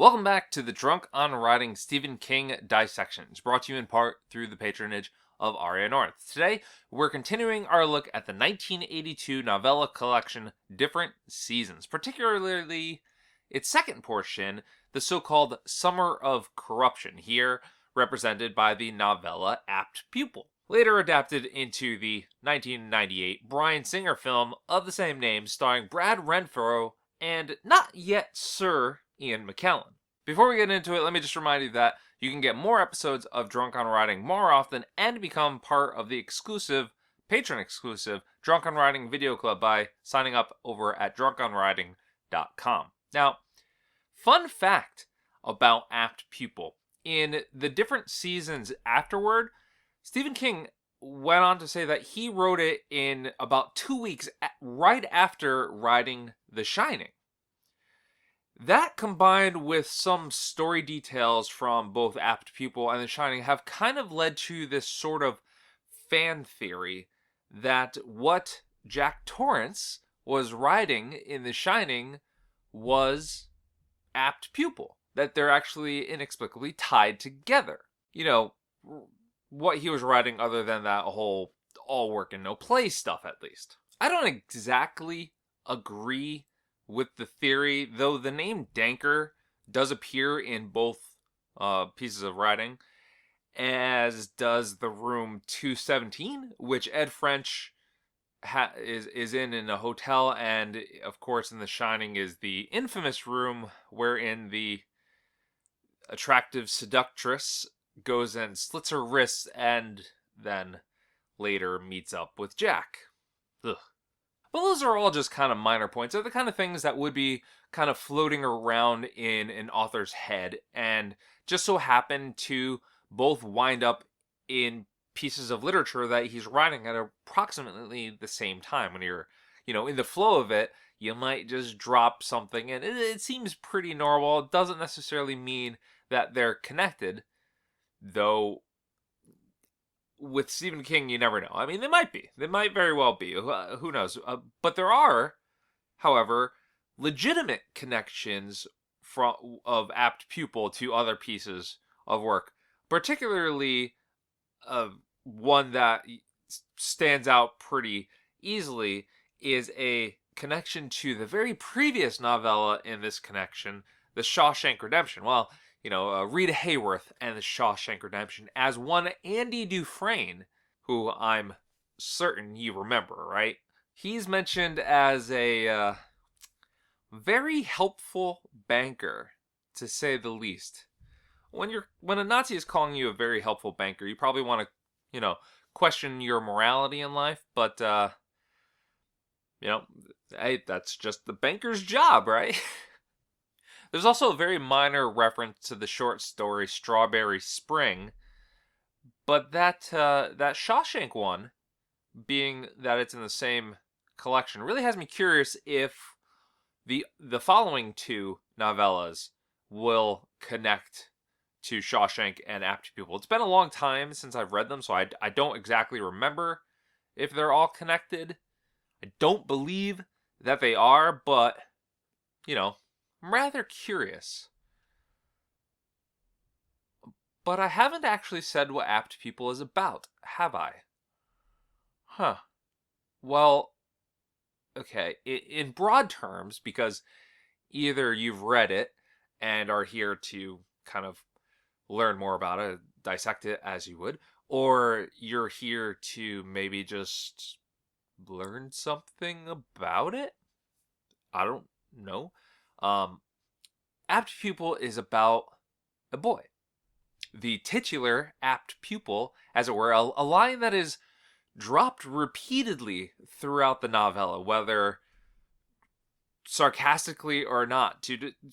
Welcome back to the Drunk on Writing Stephen King Dissections, brought to you in part through the patronage of Ariya Norinth. Today, we're continuing our look at the 1982 novella collection Different Seasons, particularly its second portion, the so-called Summer of Corruption, here represented by the novella APT Pupil, later adapted into the 1998 Bryan Singer film of the same name starring Brad Renfro and not yet Sir Ian McKellen. Before we get into it, let me just remind you that you can get more episodes of Drunk on Writing more often and become part of the exclusive, patron-exclusive Drunk on Writing video club by signing up over at drunkonwriting.com. Now, fun fact about Apt Pupil. In the different seasons afterward, Stephen King went on to say that he wrote it in about 2 weeks right after writing The Shining. That, combined with some story details from both Apt Pupil and The Shining, have kind of led to this sort of fan theory that what Jack Torrance was writing in The Shining was Apt Pupil. That they're actually inexplicably tied together. You know, what he was writing other than that whole all work and no play stuff, at least. I don't exactly agree with the theory, though the name Danker does appear in both pieces of writing, as does the room 217, which Ed French is in a hotel, and of course in The Shining is the infamous room wherein the attractive seductress goes and slits her wrists and then later meets up with Jack. Ugh. But those are all just kind of minor points. They're the kind of things that would be kind of floating around in an author's head and just so happen to both wind up in pieces of literature that he's writing at approximately the same time. When you're, in the flow of it, you might just drop something and it seems pretty normal. It doesn't necessarily mean that they're connected, though. With Stephen King, you never know. I mean, they might be. They might very well be. Who knows? But there are, however, legitimate connections of Apt Pupil to other pieces of work. Particularly, one that stands out pretty easily is a connection to the very previous novella in this connection, The Shawshank Redemption. Well, Rita Hayworth and The Shawshank Redemption as one Andy Dufresne, who I'm certain you remember, right? He's mentioned as a very helpful banker, to say the least. When a Nazi is calling you a very helpful banker, you probably want to, question your morality in life, but, hey, that's just the banker's job, right? There's also a very minor reference to the short story Strawberry Spring, but that Shawshank one, being that it's in the same collection, really has me curious if the following two novellas will connect to Shawshank and Apt Pupil. It's been a long time since I've read them, so I don't exactly remember if they're all connected. I don't believe that they are, but, I'm rather curious. But I haven't actually said what Apt Pupil is about, have I? Huh. Well, okay, in broad terms, because either you've read it and are here to kind of learn more about it, dissect it as you would, or you're here to maybe just learn something about it? I don't know. Apt Pupil is about a boy. The titular Apt Pupil, as it were, a line that is dropped repeatedly throughout the novella, whether sarcastically or not.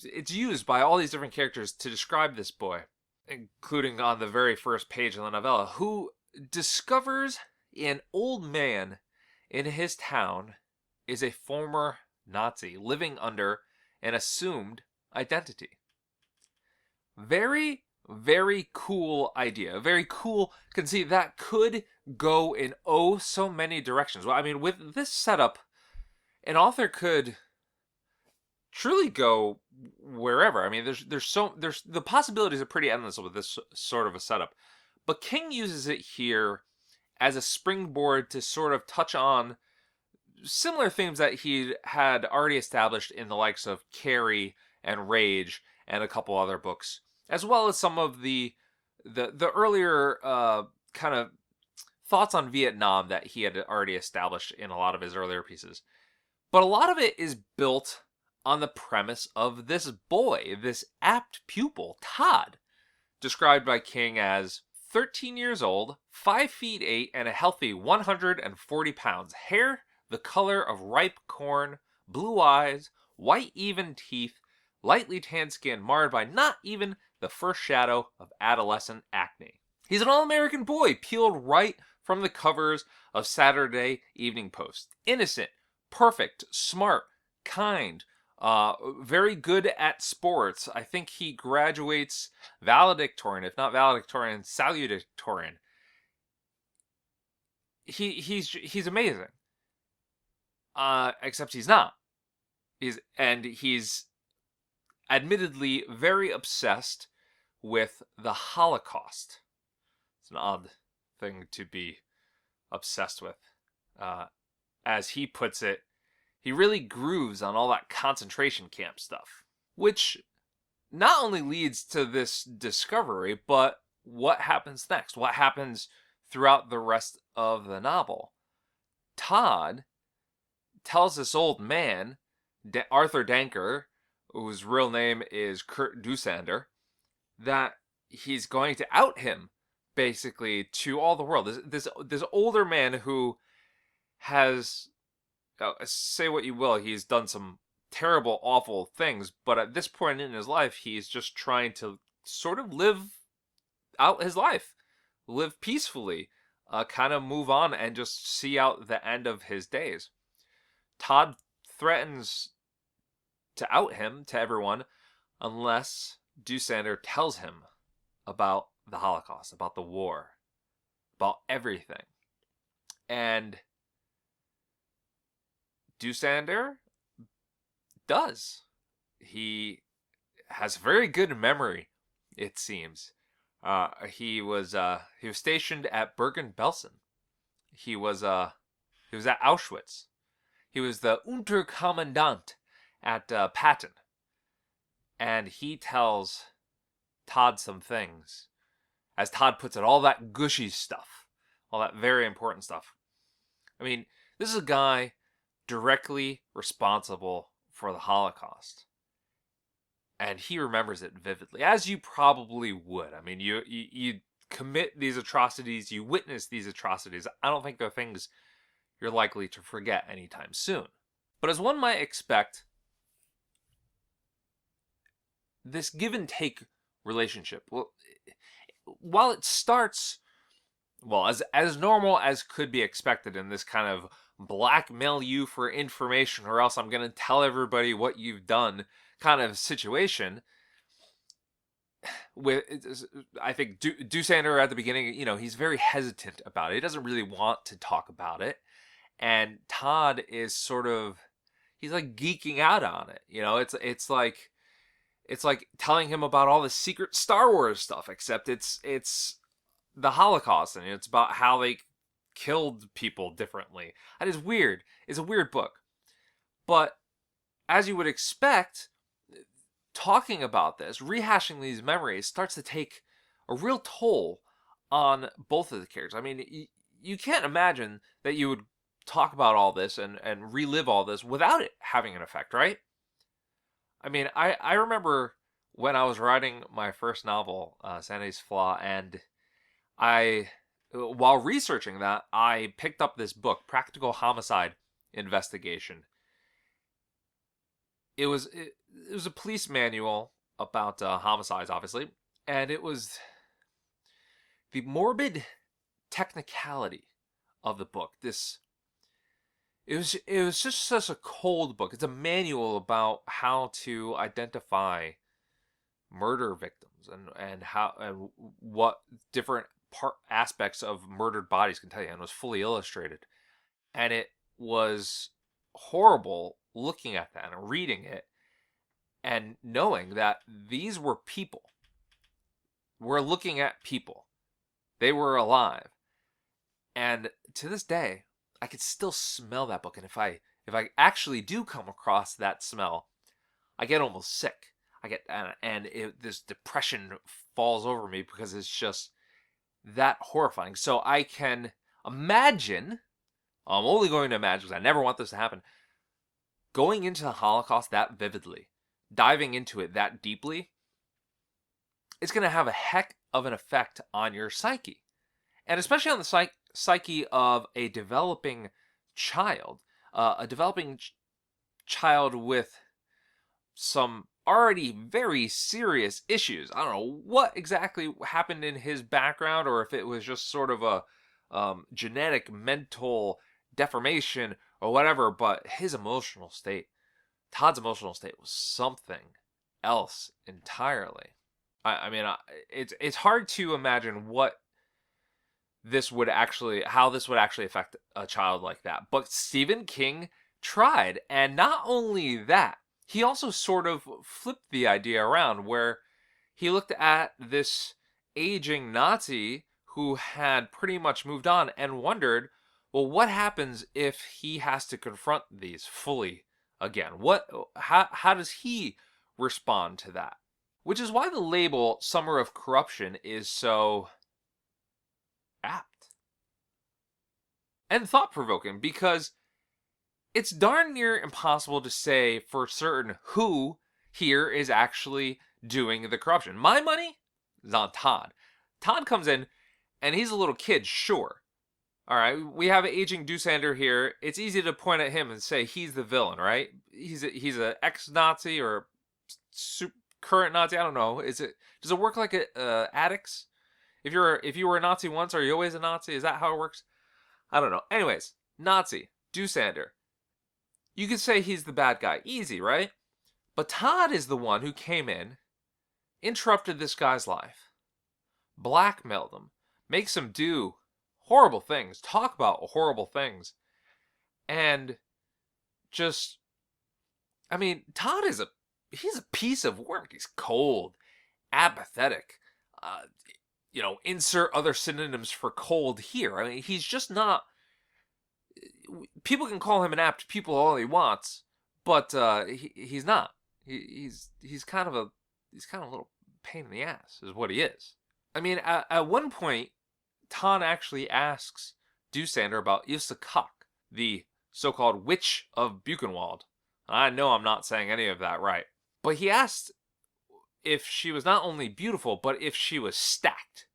It's used by all these different characters to describe this boy, including on the very first page of the novella, who discovers an old man in his town is a former Nazi living under an assumed identity. Very, very cool idea. Very cool conceit that could go in oh so many directions. Well, I mean, with this setup, an author could truly go wherever. I mean, there's the possibilities are pretty endless with this sort of a setup. But King uses it here as a springboard to sort of touch on similar themes that he had already established in the likes of Carrie and Rage and a couple other books, as well as some of the earlier kind of thoughts on Vietnam that he had already established in a lot of his earlier pieces. But a lot of it is built on the premise of this boy, this apt pupil, Todd, described by King as 13 years old, 5 feet 8, and a healthy 140 pounds. Hair the color of ripe corn, blue eyes, white even teeth, lightly tanned skin marred by not even the first shadow of adolescent acne. He's an all-American boy, peeled right from the covers of Saturday Evening Post. Innocent, perfect, smart, kind, very good at sports. I think he graduates valedictorian, if not valedictorian, salutatorian. He's amazing. Except he's not. He's admittedly very obsessed with the Holocaust. It's an odd thing to be obsessed with. As he puts it, he really grooves on all that concentration camp stuff. Which not only leads to this discovery, but what happens next? What happens throughout the rest of the novel? Todd tells this old man, Arthur Danker, whose real name is Kurt Dusander, that he's going to out him, basically, to all the world. This older man who has, say what you will, he's done some terrible, awful things, but at this point in his life, he's just trying to sort of live out his life, live peacefully, kind of move on and just see out the end of his days. Todd threatens to out him to everyone unless Dusander tells him about the Holocaust, about the war, about everything. And Dusander does. He has very good memory, it seems. He was stationed at Bergen-Belsen. He was at Auschwitz. He was the Unterkommandant at Patton. And he tells Todd some things. As Todd puts it, all that gushy stuff. All that very important stuff. I mean, this is a guy directly responsible for the Holocaust. And he remembers it vividly, as you probably would. I mean, you commit these atrocities, you witness these atrocities. I don't think they're things you're likely to forget anytime soon. But as one might expect, this give and take relationship, well, while it starts, well, as normal as could be expected in this kind of blackmail you for information or else I'm going to tell everybody what you've done kind of situation, I think Dusander at the beginning, he's very hesitant about it. He doesn't really want to talk about it. And Todd is sort of, he's like geeking out on it. It's like telling him about all the secret Star Wars stuff, except it's the Holocaust, and it's about how they killed people differently. And it's weird. It's a weird book. But as you would expect, talking about this, rehashing these memories starts to take a real toll on both of the characters. I mean, you can't imagine that you would talk about all this and relive all this without it having an effect, right? I mean, I remember when I was writing my first novel, Sanity's Flaw, and while researching that, I picked up this book, Practical Homicide Investigation. It was a police manual about homicides, obviously, and it was the morbid technicality of the book. It was just such a cold book. It's a manual about how to identify murder victims and how and what different aspects of murdered bodies can tell you, and it was fully illustrated. And it was horrible looking at that and reading it and knowing that these were people. We're looking at people. They were alive. And to this day, I can still smell that book. And if I actually do come across that smell, I get almost sick. This depression falls over me because it's just that horrifying. So I can imagine, I'm only going to imagine because I never want this to happen, going into the Holocaust that vividly, diving into it that deeply, it's going to have a heck of an effect on your psyche. And especially on the psyche of a developing child. Child with some already very serious issues. I don't know what exactly happened in his background, or if it was just sort of a genetic mental deformation or whatever, but his emotional state, Todd's emotional state, was something else entirely. It's hard to imagine how this would actually affect a child like that. But Stephen King tried, and not only that, he also sort of flipped the idea around, where he looked at this aging Nazi who had pretty much moved on and wondered, well, what happens if he has to confront these fully again? How does he respond to that? Which is why the label Summer of Corruption is so apt and thought-provoking, because it's darn near impossible to say for certain who here is actually doing the corruption. My money is on Todd. Todd comes in, and he's a little kid, sure. All right, we have an aging Dussander here. It's easy to point at him and say he's the villain, right? He's an ex-Nazi or current Nazi. I don't know. Does it work like addicts? If you were a Nazi once, are you always a Nazi? Is that how it works? I don't know. Anyways, Nazi, Dussander. You could say he's the bad guy. Easy, right? But Todd is the one who came in, interrupted this guy's life, blackmailed him, makes him do horrible things, talk about horrible things, and just, Todd he's a piece of work. He's cold, apathetic, insert other synonyms for cold here. He's just not, people can call him an apt pupil all he wants, but he's not. He's kind of a little pain in the ass, is what he is. At one point, Todd actually asks Dussander about Ilse Koch, the so-called Witch of Buchenwald. I know I'm not saying any of that right, but he asked if she was not only beautiful, but if she was stacked.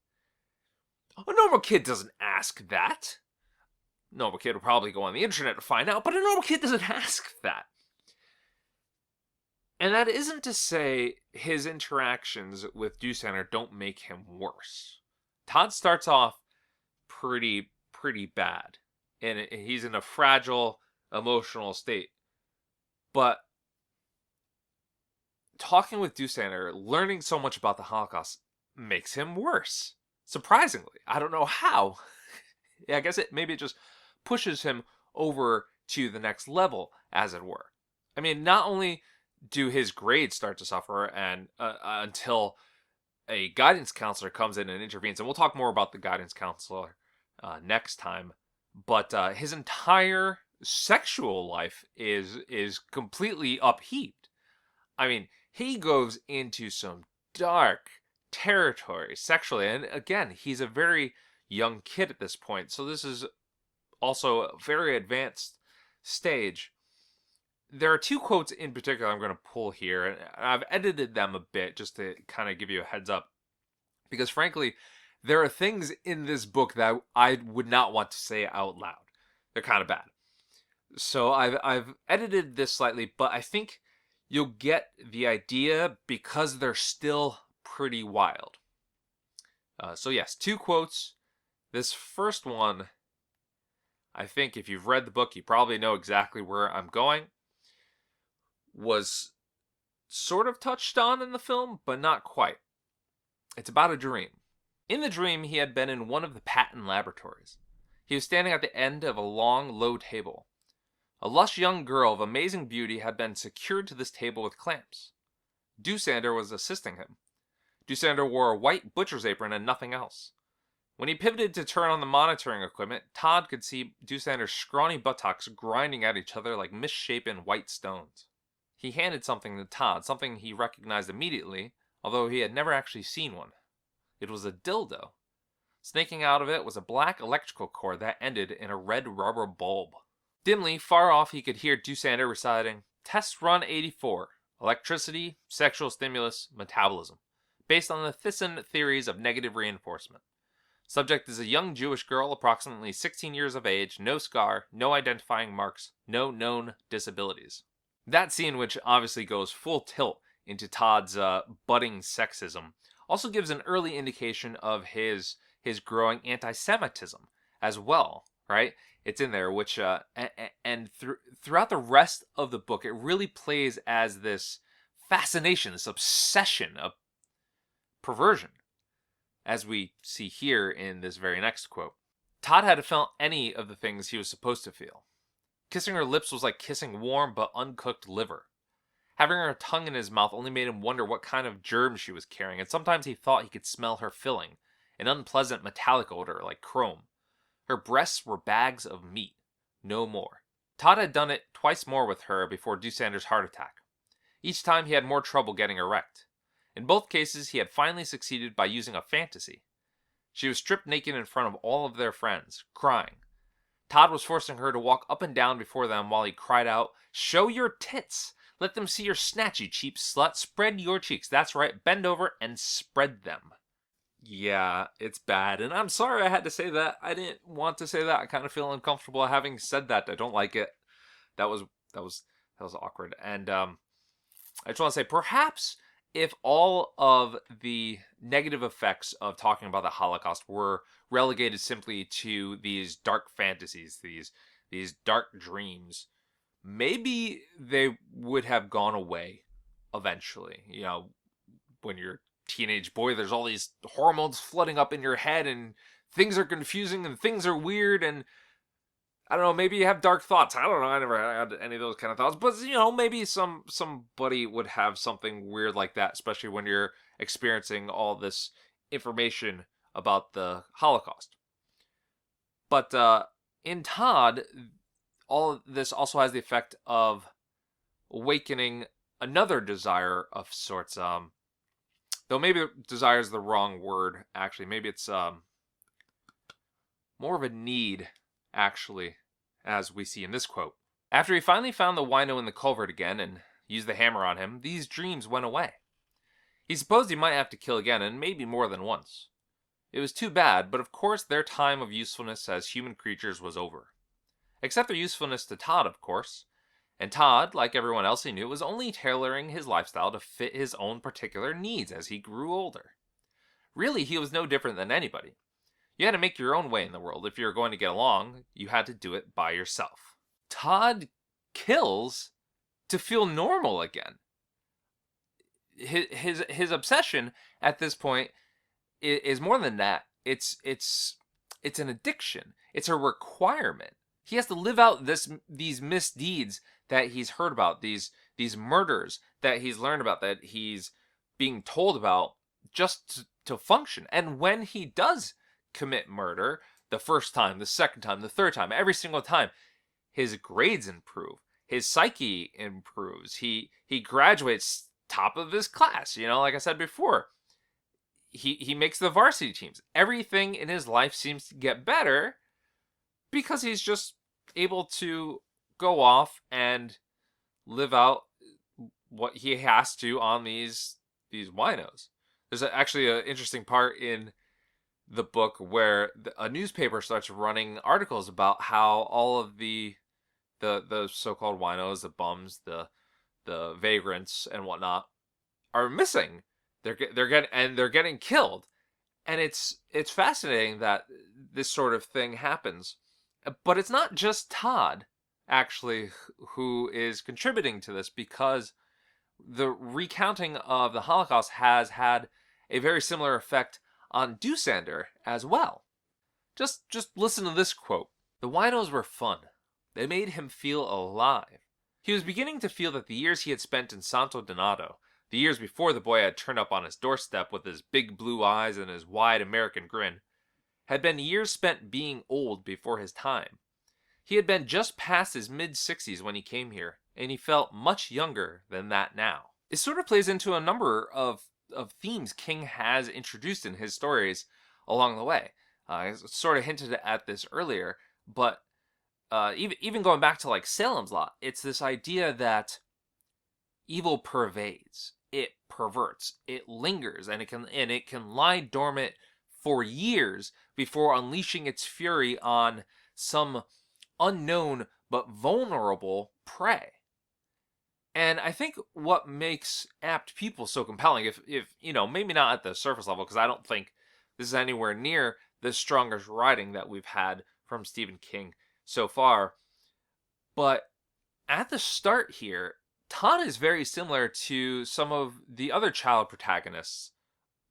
A normal kid doesn't ask that. A normal kid would probably go on the internet to find out, but a normal kid doesn't ask that. And that isn't to say his interactions with Dussander don't make him worse. Todd starts off pretty bad, and he's in a fragile emotional state. But talking with Dussander, learning so much about the Holocaust, makes him worse. Surprisingly. I don't know how. I guess maybe it just pushes him over to the next level, as it were. Not only do his grades start to suffer, and until a guidance counselor comes in and intervenes, and we'll talk more about the guidance counselor next time, but his entire sexual life is completely upheaved. He goes into some dark territory sexually, and again, he's a very young kid at this point, so this is also a very advanced stage. There are two quotes in particular I'm going to pull here, and I've edited them a bit just to kind of give you a heads up, because frankly, there are things in this book that I would not want to say out loud. They're kind of bad. So I've edited this slightly, but I think you'll get the idea because they're still pretty wild. So yes, two quotes. This first one, I think if you've read the book, you probably know exactly where I'm going. Was sort of touched on in the film, but not quite. It's about a dream. In the dream, he had been in one of the patent laboratories. He was standing at the end of a long, low table. A lush young girl of amazing beauty had been secured to this table with clamps. Doosander was assisting him. Doosander wore a white butcher's apron and nothing else. When he pivoted to turn on the monitoring equipment, Todd could see Doosander's scrawny buttocks grinding at each other like misshapen white stones. He handed something to Todd, something he recognized immediately, although he had never actually seen one. It was a dildo. Snaking out of it was a black electrical cord that ended in a red rubber bulb. Dimly, far off, he could hear Doosander reciting, Test Run 84, Electricity, Sexual Stimulus, Metabolism, based on the Thyssen theories of negative reinforcement. Subject is a young Jewish girl, approximately 16 years of age, no scar, no identifying marks, no known disabilities. That scene, which obviously goes full tilt into Todd's budding sexism, also gives an early indication of his growing anti-Semitism as well, right? It's in there, which throughout the rest of the book, it really plays as this fascination, this obsession of perversion, as we see here in this very next quote. Todd hadn't felt any of the things he was supposed to feel. Kissing her lips was like kissing warm but uncooked liver. Having her tongue in his mouth only made him wonder what kind of germs she was carrying, and sometimes he thought he could smell her filling, an unpleasant metallic odor like chrome. Her breasts were bags of meat, no more. Todd had done it twice more with her before Doosander's heart attack. Each time he had more trouble getting erect. In both cases, he had finally succeeded by using a fantasy. She was stripped naked in front of all of their friends, crying. Todd was forcing her to walk up and down before them while he cried out, Show your tits! Let them see your snatch, you cheap slut! Spread your cheeks! That's right, bend over and spread them. Yeah, it's bad, and I'm sorry I had to say that. I didn't want to say that. I kind of feel uncomfortable having said that. I don't like it. That was awkward. And I just want to say, perhaps if all of the negative effects of talking about the Holocaust were relegated simply to these dark fantasies, these dark dreams, maybe they would have gone away eventually. You know, when you're a teenage boy, there's all these hormones flooding up in your head and things are confusing and things are weird, and I don't know, maybe you have dark thoughts. I don't know, I never had any of those kind of thoughts, but you know, maybe somebody would have something weird like that, especially when you're experiencing all this information about the Holocaust. But in Todd, all of this also has the effect of awakening another desire of sorts. Though maybe desire is the wrong word, actually. Maybe it's more of a need, actually, as we see in this quote. After he finally found the wino in the culvert again and used the hammer on him, these dreams went away. He supposed he might have to kill again, and maybe more than once. It was too bad, but of course their time of usefulness as human creatures was over. Except their usefulness to Todd, of course. And Todd, like everyone else he knew, was only tailoring his lifestyle to fit his own particular needs as he grew older. Really, he was no different than anybody. You had to make your own way in the world. If you were going to get along, you had to do it by yourself. Todd kills to feel normal again. His obsession at this point is more than that. It's an addiction. It's a requirement. He has to live out these misdeeds that he's heard about, these murders that he's learned about, that he's being told about, just to function. And when he does commit murder, the first time, the second time, the third time, every single time, his grades improve, his psyche improves, he graduates top of his class. You know, like I said before, he makes the varsity teams. Everything in his life seems to get better because he's just able to go off and live out what he has to on these winos. There's actually an interesting part in the book where a newspaper starts running articles about how all of the so-called winos, the bums, the vagrants and whatnot are missing. They're getting killed, and it's fascinating that this sort of thing happens. But it's not just Todd, actually, who is contributing to this, because the recounting of the Holocaust has had a very similar effect on Doosander as well. Just listen to this quote. The winos were fun. They made him feel alive. He was beginning to feel that the years he had spent in Santo Donato, The years before, the boy had turned up on his doorstep with his big blue eyes and his wide American grin had been years spent being old before his time. He had been just past his mid-60s when he came here, and he felt much younger than that now. It sort of plays into a number of themes King has introduced in his stories along the way. I sort of hinted at this earlier, but even going back to like Salem's Lot, it's this idea that evil pervades, it perverts, it lingers, and it can lie dormant for years before unleashing its fury on some unknown but vulnerable prey. And I think what makes Apt Pupil so compelling, if maybe not at the surface level, because I don't think this is anywhere near the strongest writing that we've had from Stephen King so far, but at the start here, Todd is very similar to some of the other child protagonists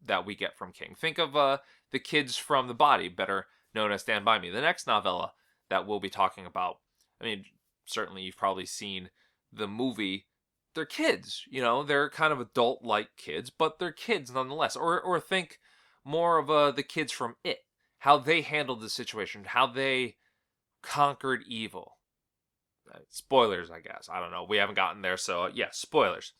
that we get from King. Think of the kids from The Body, better known as Stand By Me, the next novella that we'll be talking about. I mean, certainly you've probably seen the movie. They're kids, they're kind of adult-like kids, but they're kids nonetheless. Or think more of the kids from It, how they handled the situation, how they conquered evil. Spoilers, I guess. I don't know. We haven't gotten there, so yeah, spoilers.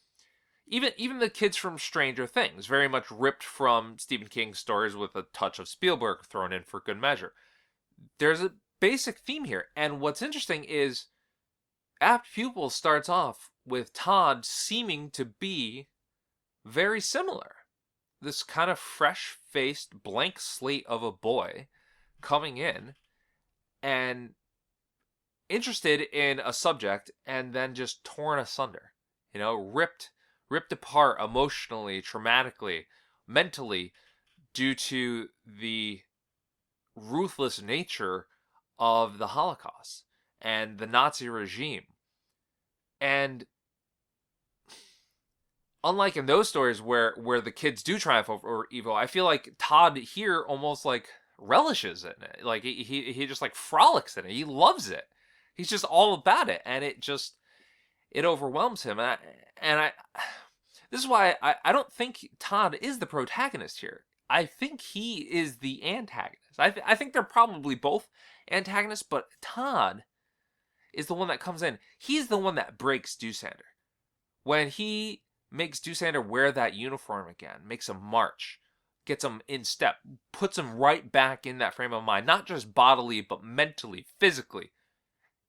Even the kids from Stranger Things, very much ripped from Stephen King's stories with a touch of Spielberg thrown in for good measure. There's a basic theme here, and what's interesting is Apt Pupil starts off with Todd seeming to be very similar. This kind of fresh-faced blank slate of a boy coming in and interested in a subject and then just torn asunder, ripped apart emotionally, traumatically, mentally, due to the ruthless nature of the Holocaust and the Nazi regime. And unlike in those stories where the kids do triumph over evil, I feel like Todd here almost like relishes in it. Like he just like frolics in it. He loves it. He's just all about it, and it overwhelms him. And this is why I don't think Todd is the protagonist here. I think he is the antagonist. I think they're probably both antagonists, but Todd is the one that comes in. He's the one that breaks Doosander. When he makes Doosander wear that uniform again, makes him march, gets him in step, puts him right back in that frame of mind, not just bodily, but mentally, physically.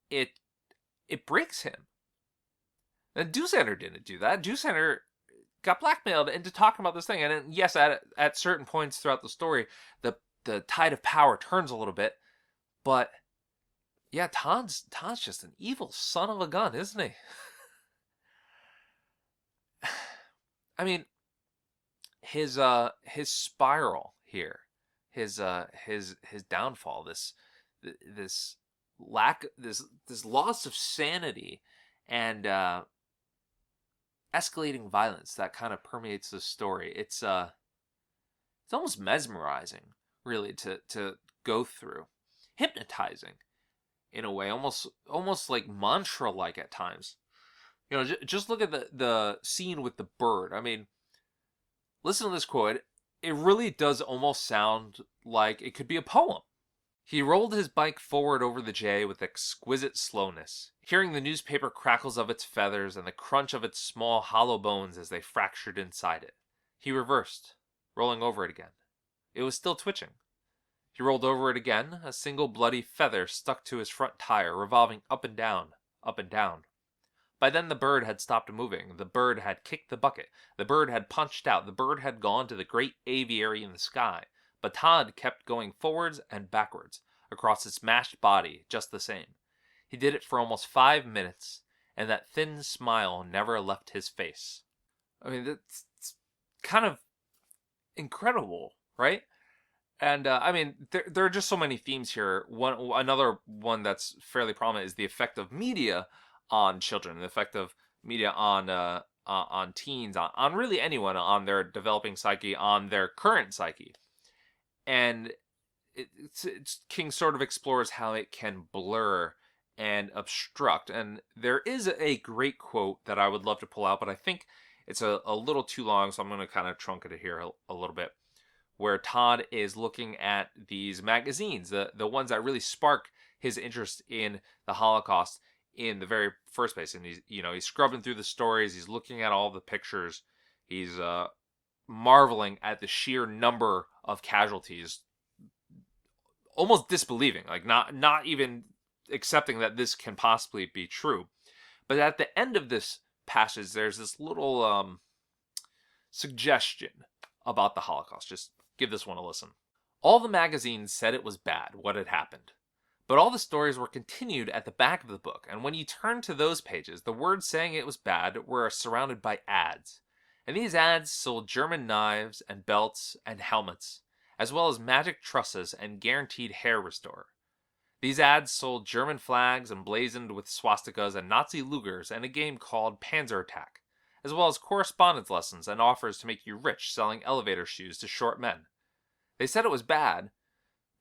It breaks him. And Doosander didn't do that. Doosander got blackmailed into talking about this thing. And then, yes, at certain points throughout the story, the tide of power turns a little bit. But yeah, Todd's just an evil son of a gun, isn't he? I mean, his spiral here, his downfall, this loss of sanity and escalating violence that kind of permeates the story. It's almost mesmerizing, really, to go through, hypnotizing in a way, almost like mantra-like at times. Just look at the scene with the bird. I mean, listen to this quote. It really does almost sound like it could be a poem. He rolled his bike forward over the J with exquisite slowness, hearing the newspaper crackles of its feathers and the crunch of its small hollow bones as they fractured inside it. He reversed, rolling over it again. It was still twitching. He rolled over it again, a single bloody feather stuck to his front tire, revolving up and down, up and down. By then the bird had stopped moving. The bird had kicked the bucket. The bird had punched out. The bird had gone to the great aviary in the sky. But Todd kept going forwards and backwards, across its mashed body, just the same. He did it for almost 5 minutes, and that thin smile never left his face. I mean, that's kind of incredible, right? And, I mean, there are just so many themes here. Another one that's fairly prominent is the effect of media on children, the effect of media on teens, on really anyone, on their developing psyche, on their current psyche. And King sort of explores how it can blur and obstruct. And there is a great quote that I would love to pull out, but I think It's a little too long, so I'm going to kind of truncate it here a little bit, where Todd is looking at these magazines, the ones that really spark his interest in the Holocaust in the very first place. And he's scrubbing through the stories, he's looking at all the pictures, he's marveling at the sheer number of casualties, almost disbelieving, like not even accepting that this can possibly be true. But at the end of this passage, there's this little suggestion about the Holocaust. Just give this one a listen. All the magazines said it was bad, what had happened. But all the stories were continued at the back of the book, and when you turned to those pages, the words saying it was bad were surrounded by ads. And these ads sold German knives and belts and helmets, as well as magic trusses and guaranteed hair restore. These ads sold German flags emblazoned with swastikas and Nazi Lugers and a game called Panzer Attack, as well as correspondence lessons and offers to make you rich selling elevator shoes to short men. They said it was bad,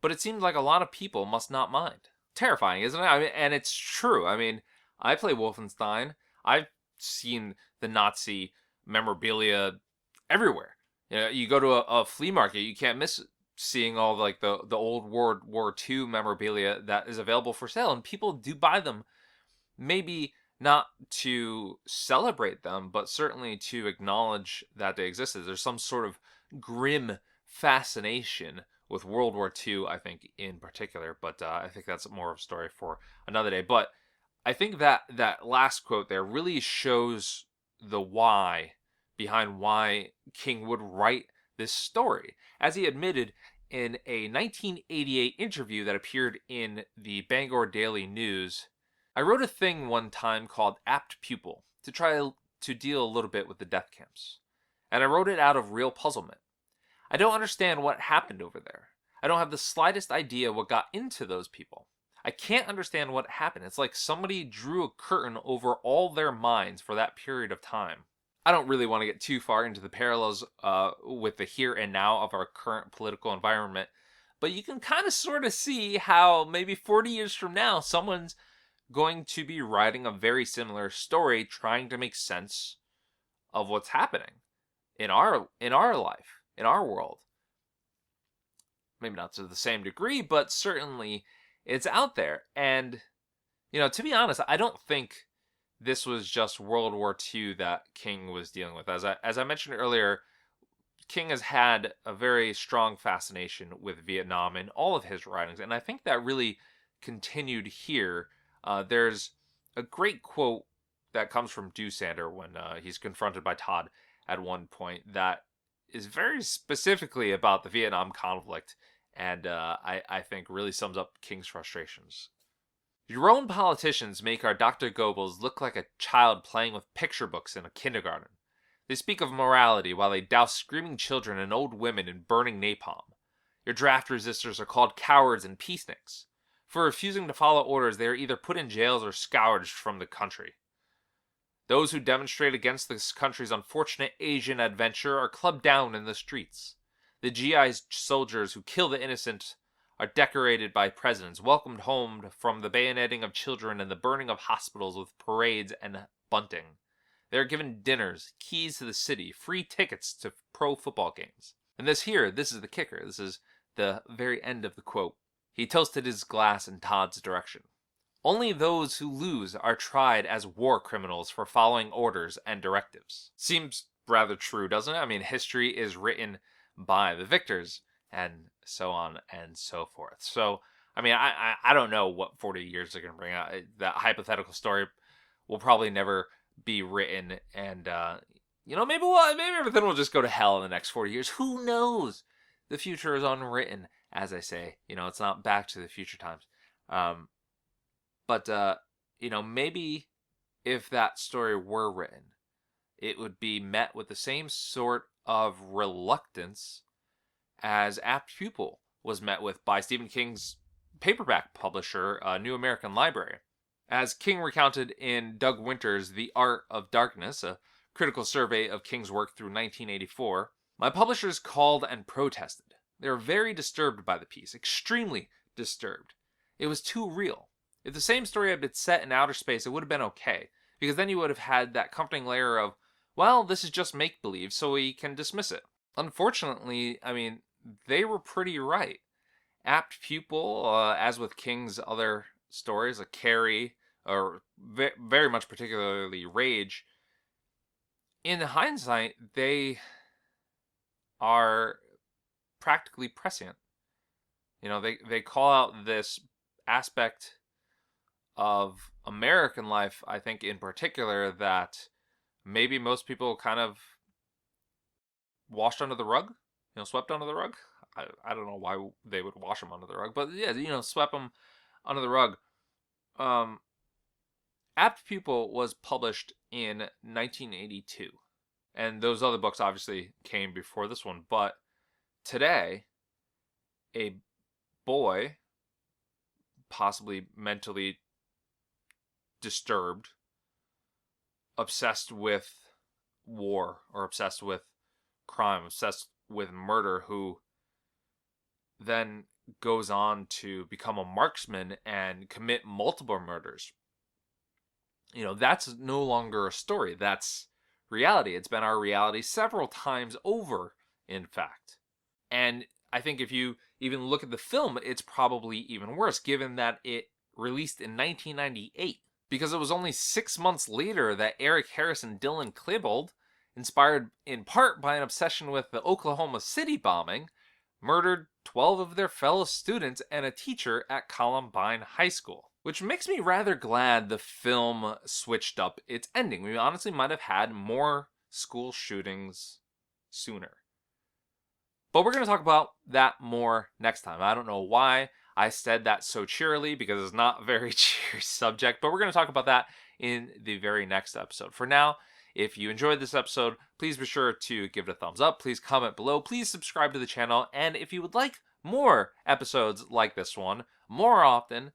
but it seemed like a lot of people must not mind. Terrifying, isn't it? And it's true. I play Wolfenstein. I've seen the Nazi memorabilia everywhere. You go to a flea market, you can't miss seeing all like the old World War II memorabilia that is available for sale, and people do buy them, maybe not to celebrate them, but certainly to acknowledge that they existed. There's some sort of grim fascination with World War II, I think, in particular, but I think that's more of a story for another day. But I think that last quote there really shows the why behind why King would write this story. As he admitted in a 1988 interview that appeared in the Bangor Daily News, I wrote a thing one time called APT Pupil to try to deal a little bit with the death camps. And I wrote it out of real puzzlement. I don't understand what happened over there. I don't have the slightest idea what got into those people. I can't understand what happened. It's like somebody drew a curtain over all their minds for that period of time. I don't really want to get too far into the parallels with the here and now of our current political environment, but you can kind of sort of see how maybe 40 years from now, someone's going to be writing a very similar story, trying to make sense of what's happening in our life, in our world. Maybe not to the same degree, but certainly it's out there. And, to be honest, I don't think this was just World War II that King was dealing with. As I mentioned earlier, King has had a very strong fascination with Vietnam in all of his writings, and I think that really continued here. There's a great quote that comes from Doosander when he's confronted by Todd at one point that is very specifically about the Vietnam conflict, and I think really sums up King's frustrations. Your own politicians make our Dr. Goebbels look like a child playing with picture books in a kindergarten. They speak of morality while they douse screaming children and old women in burning napalm. Your draft resistors are called cowards and peaceniks. For refusing to follow orders, they are either put in jails or scourged from the country. Those who demonstrate against this country's unfortunate Asian adventure are clubbed down in the streets. The GI soldiers who kill the innocent are decorated by presidents, welcomed home from the bayoneting of children and the burning of hospitals with parades and bunting. They are given dinners, keys to the city, free tickets to pro football games. And this is the kicker. This is the very end of the quote. He toasted his glass in Todd's direction. Only those who lose are tried as war criminals for following orders and directives. Seems rather true, doesn't it? History is written by the victors, and so on and so forth. So, I don't know what 40 years are going to bring out. That hypothetical story will probably never be written, and, maybe everything will just go to hell in the next 40 years. Who knows? The future is unwritten, as I say. It's not back to the future times. But maybe if that story were written, it would be met with the same sort of reluctance as Apt Pupil was met with by Stephen King's paperback publisher, New American Library. As King recounted in Doug Winter's The Art of Darkness, a critical survey of King's work through 1984, my publishers called and protested. They were very disturbed by the piece, extremely disturbed. It was too real. If the same story had been set in outer space, it would have been okay, because then you would have had that comforting layer of, well, this is just make-believe, so we can dismiss it. Unfortunately, I mean, they were pretty right. Apt Pupil, as with King's other stories, like Carrie, or very much particularly Rage, in hindsight, they are practically prescient. You know, they call out this aspect of American life, I think in particular, that maybe most people kind of washed under the rug, swept under the rug. I don't know why they would wash them under the rug, but yeah, swept them under the rug. Apt Pupil was published in 1982, and those other books obviously came before this one, but today, a boy, possibly mentally disturbed, obsessed with war or obsessed with crime, obsessed with murder, who then goes on to become a marksman and commit multiple murders. That's no longer a story. That's reality. It's been our reality several times over, in fact. And I think if you even look at the film, it's probably even worse, given that it released in 1998. Because it was only 6 months later that Eric Harris and Dylan Klebold, inspired in part by an obsession with the Oklahoma City bombing, murdered 12 of their fellow students and a teacher at Columbine High School. Which makes me rather glad the film switched up its ending. We honestly might have had more school shootings sooner. But we're going to talk about that more next time. I don't know why I said that so cheerily, because it's not a very cheery subject, but we're going to talk about that in the very next episode. For now, if you enjoyed this episode, please be sure to give it a thumbs up. Please comment below. Please subscribe to the channel. And if you would like more episodes like this one more often,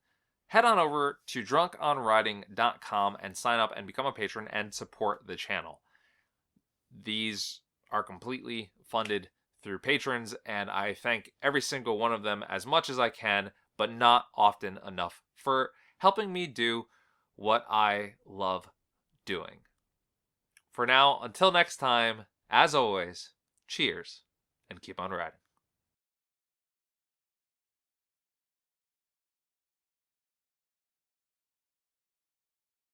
head on over to drunkonwriting.com and sign up and become a patron and support the channel. These are completely funded through patrons, and I thank every single one of them as much as I can, but not often enough, for helping me do what I love doing. For now, until next time, as always, cheers, and keep on writing.